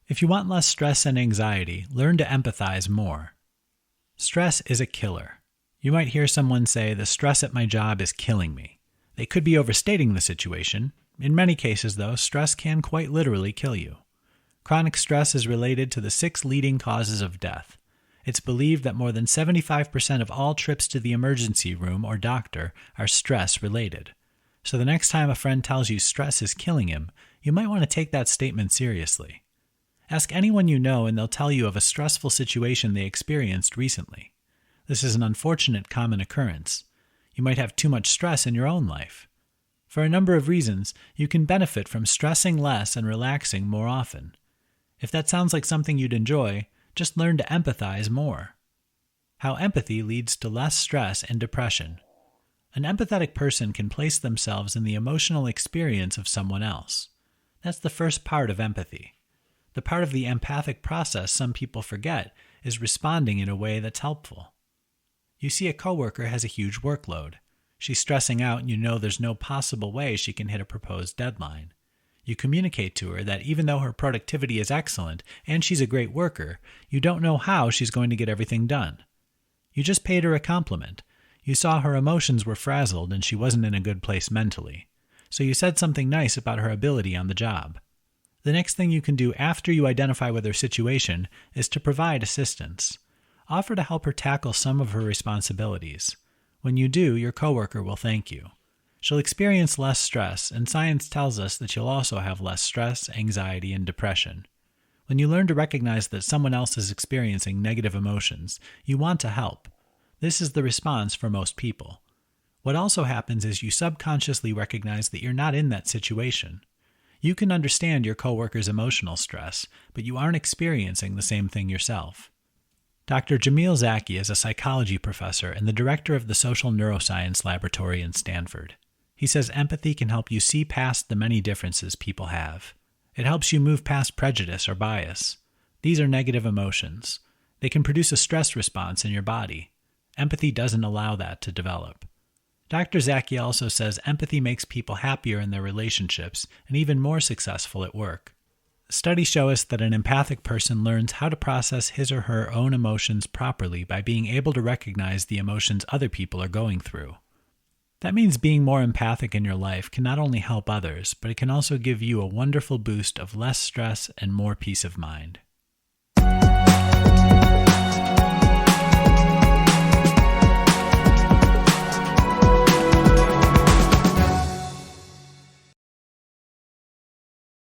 If you want less stress and anxiety, learn to empathize more. Stress is a killer. You might hear someone say, "The stress at my job is killing me." They could be overstating the situation. In many cases, though, stress can quite literally kill you. Chronic stress is related to the 6 leading causes of death. It's believed that more than 75% of all trips to the emergency room or doctor are stress-related. So the next time a friend tells you stress is killing him, you might want to take that statement seriously. Ask anyone you know and they'll tell you of a stressful situation they experienced recently. This is an unfortunate common occurrence. You might have too much stress in your own life. For a number of reasons, you can benefit from stressing less and relaxing more often. If that sounds like something you'd enjoy, just learn to empathize more. How empathy leads to less stress and depression. An empathetic person can place themselves in the emotional experience of someone else. That's the first part of empathy. The part of the empathic process some people forget is responding in a way that's helpful. You see a coworker has a huge workload. She's stressing out and you know there's no possible way she can hit a proposed deadline. You communicate to her that even though her productivity is excellent and she's a great worker, you don't know how she's going to get everything done. You just paid her a compliment. You saw her emotions were frazzled and she wasn't in a good place mentally. So you said something nice about her ability on the job. The next thing you can do after you identify with her situation is to provide assistance. Offer to help her tackle some of her responsibilities. When you do, your coworker will thank you. She'll experience less stress, and science tells us that she'll also have less stress, anxiety, and depression. When you learn to recognize that someone else is experiencing negative emotions, you want to help. This is the response for most people. What also happens is you subconsciously recognize that you're not in that situation. You can understand your coworker's emotional stress, but you aren't experiencing the same thing yourself. Dr. Jamil Zaki is a psychology professor and the director of the Social Neuroscience Laboratory in Stanford. He says empathy can help you see past the many differences people have. It helps you move past prejudice or bias. These are negative emotions. They can produce a stress response in your body. Empathy doesn't allow that to develop. Dr. Zaki also says empathy makes people happier in their relationships and even more successful at work. Studies show us that an empathic person learns how to process his or her own emotions properly by being able to recognize the emotions other people are going through. That means being more empathic in your life can not only help others, but it can also give you a wonderful boost of less stress and more peace of mind.